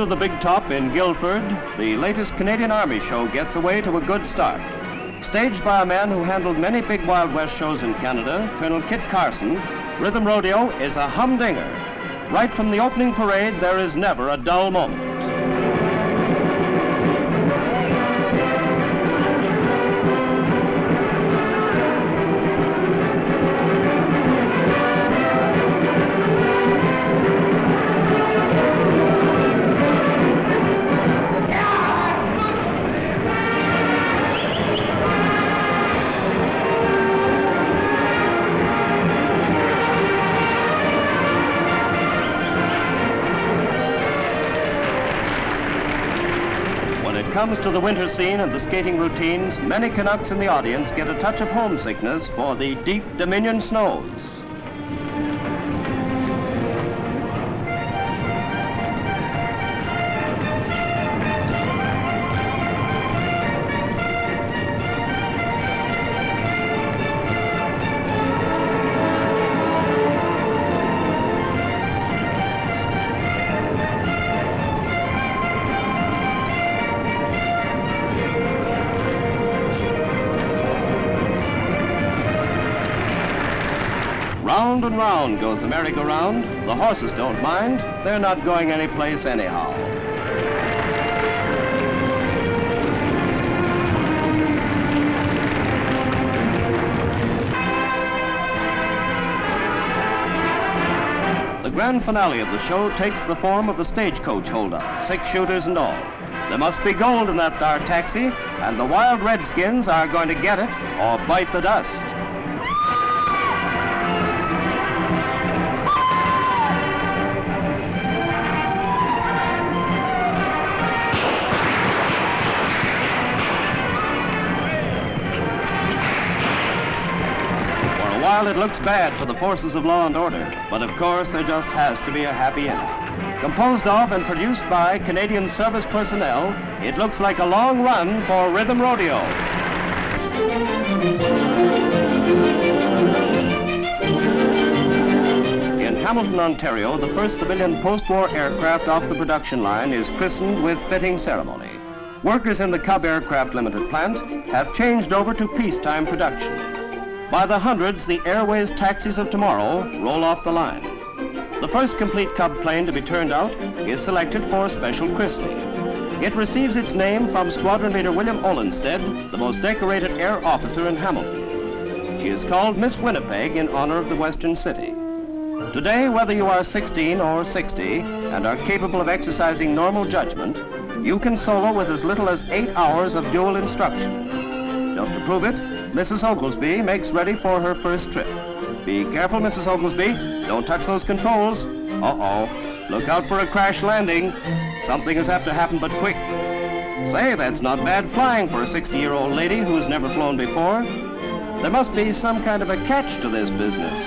to the big top in Guilford, the latest Canadian Army Show gets away to a good start. Staged by a man who handled many big Wild West shows in Canada, Colonel Kit Carson, Rhythm Rodeo is a humdinger. Right from the opening parade, there is never a dull moment. Comes to the winter scene and the skating routines, many Canucks in the audience get a touch of homesickness for the deep Dominion snows. Round and round goes the merry-go-round. The horses don't mind. They're not going anyplace anyhow. The grand finale of the show takes the form of a stagecoach holdup, 6 shooters and all. There must be gold in that dar taxi, and the wild redskins are going to get it or bite the dust. While it looks bad for the forces of law and order, but of course there just has to be a happy ending. Composed of and produced by Canadian service personnel, it looks like a long run for Rhythm Rodeo. In Hamilton, Ontario, the first civilian post-war aircraft off the production line is christened with fitting ceremony. Workers in the Cub Aircraft Limited plant have changed over to peacetime production. By the hundreds, the Airways taxis of tomorrow roll off the line. The first complete Cub plane to be turned out is selected for special christening. It receives its name from Squadron Leader William Olmsted, the most decorated air officer in Hamilton. She is called Miss Winnipeg in honor of the Western City. Today, whether you are 16 or 60 and are capable of exercising normal judgment, you can solo with as little as 8 hours of dual instruction. Just to prove it, Mrs. Ogilsby makes ready for her first trip. Be careful, Mrs. Ogilsby. Don't touch those controls. Uh-oh. Look out for a crash landing. Something has have to happen, but quick. Say, that's not bad flying for a 60-year-old lady who's never flown before. There must be some kind of a catch to this business.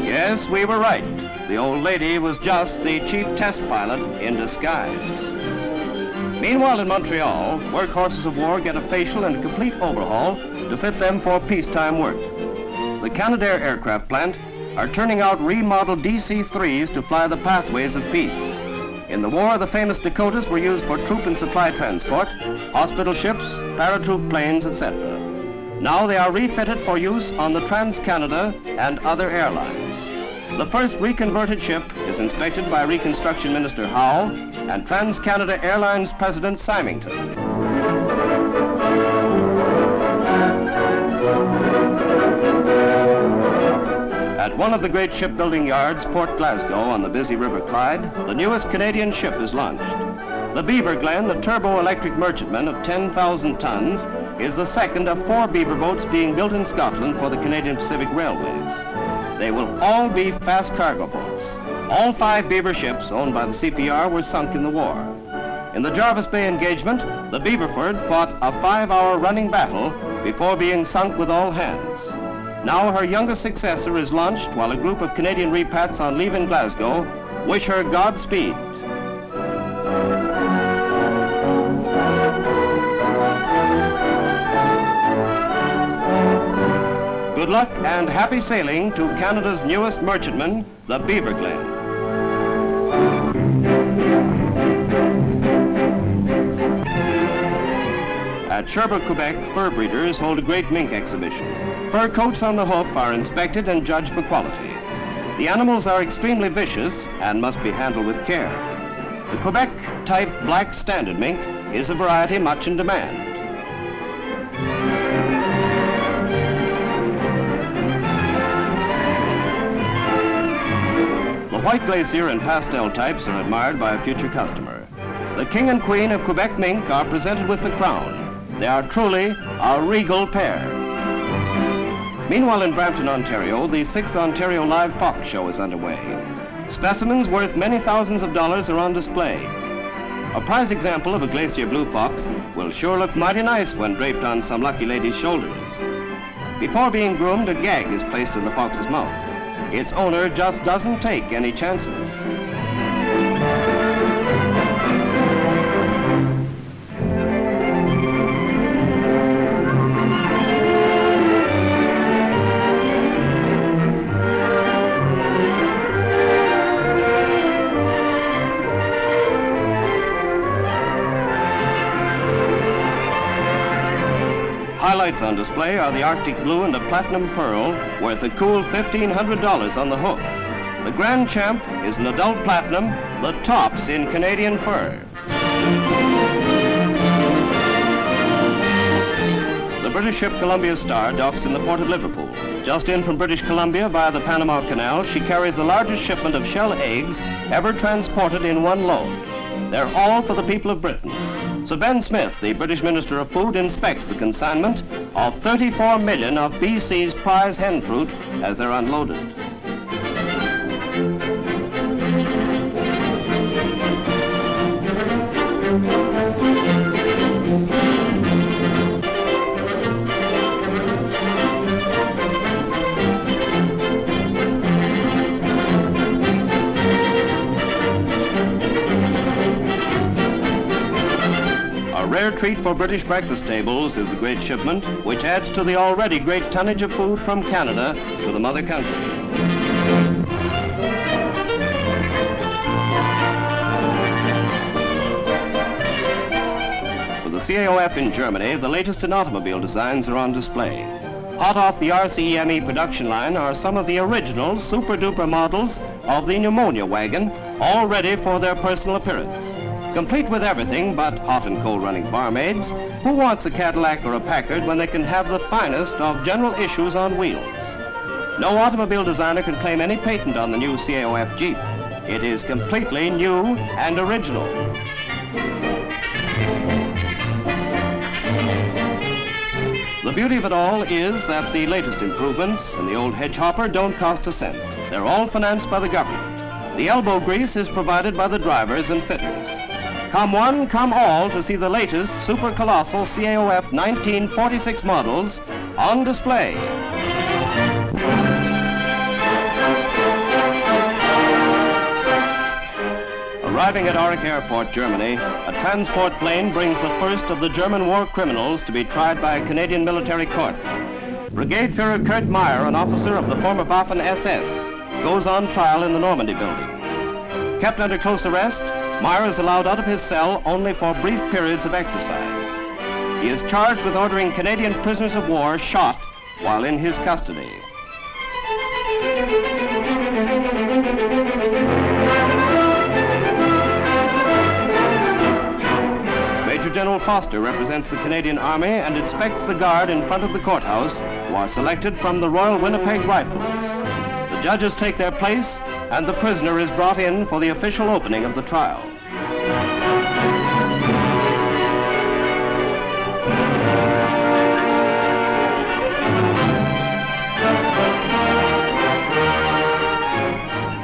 Yes, we were right. The old lady was just the chief test pilot in disguise. Meanwhile, in Montreal, workhorses of war get a facial and complete overhaul to fit them for peacetime work. The Canadair Aircraft Plant are turning out remodeled DC3s to fly the pathways of peace. In the war, the famous Dakotas were used for troop and supply transport, hospital ships, paratroop planes, etc. Now they are refitted for use on the Trans-Canada and other airlines. The first reconverted ship is inspected by Reconstruction Minister Howe and Trans-Canada Airlines President Symington. At one of the great shipbuilding yards, Port Glasgow, on the busy River Clyde, the newest Canadian ship is launched. The Beaver Glen, the turbo-electric merchantman of 10,000 tons, is the second of 4 beaver boats being built in Scotland for the Canadian Pacific Railways. They will all be fast cargo boats. All 5 beaver ships owned by the CPR were sunk in the war. In the Jarvis Bay engagement, the Beaverford fought a 5-hour running battle before being sunk with all hands. Now her youngest successor is launched while a group of Canadian repats on leave in Glasgow wish her Godspeed. Good luck and happy sailing to Canada's newest merchantman, the Beaver Glen. At Sherbrooke, Quebec, fur breeders hold a great mink exhibition. Fur coats on the hoof are inspected and judged for quality. The animals are extremely vicious and must be handled with care. The Quebec type black standard mink is a variety much in demand. The white glacier and pastel types are admired by a future customer. The king and queen of Quebec mink are presented with the crown. They are truly a regal pair. Meanwhile, in Brampton, Ontario, the 6th Ontario Live Fox Show is underway. Specimens worth many thousands of dollars are on display. A prize example of a glacier blue fox will sure look mighty nice when draped on some lucky lady's shoulders. Before being groomed, a gag is placed in the fox's mouth. Its owner just doesn't take any chances. Highlights on display are the Arctic Blue and the Platinum Pearl, worth a cool $1,500 on the hook. The Grand Champ is an adult platinum, the tops in Canadian fur. The British ship Columbia Star docks in the port of Liverpool. Just in from British Columbia via the Panama Canal, she carries the largest shipment of shell eggs ever transported in one load. They're all for the people of Britain. Sir Ben Smith, the British Minister of Food, inspects the consignment of 34 million of BC's prize hen fruit as they're unloaded. A rare treat for British breakfast tables is the great shipment, which adds to the already great tonnage of food from Canada to the mother country. For the CAOF in Germany, the latest in automobile designs are on display. Hot off the RCEME production line are some of the original super-duper models of the pneumonia wagon, all ready for their personal appearance. Complete with everything but hot and cold running barmaids, who wants a Cadillac or a Packard when they can have the finest of general issues on wheels? No automobile designer can claim any patent on the new CAOF Jeep. It is completely new and original. The beauty of it all is that the latest improvements in the old hedge hopper don't cost a cent. They're all financed by the government. The elbow grease is provided by the drivers and fitters. Come one, come all to see the latest super colossal CAOF 1946 models on display. Arriving at Aurich Airport, Germany, a transport plane brings the first of the German war criminals to be tried by a Canadian military court. Brigade Führer Kurt Meyer, an officer of the former Waffen SS, goes on trial in the Normandy building. Kept under close arrest, Meyer is allowed out of his cell only for brief periods of exercise. He is charged with ordering Canadian prisoners of war shot while in his custody. Major General Foster represents the Canadian Army and inspects the guard in front of the courthouse, who are selected from the Royal Winnipeg Rifles. The judges take their place, and the prisoner is brought in for the official opening of the trial.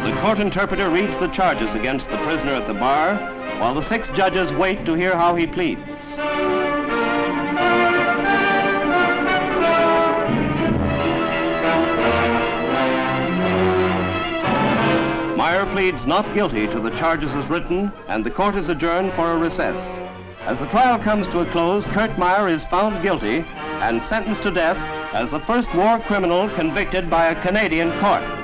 The court interpreter reads the charges against the prisoner at the bar, while the 6 judges wait to hear how he pleads. Meyer pleads not guilty to the charges as written, and the court is adjourned for a recess. As the trial comes to a close, Kurt Meyer is found guilty and sentenced to death as the first war criminal convicted by a Canadian court.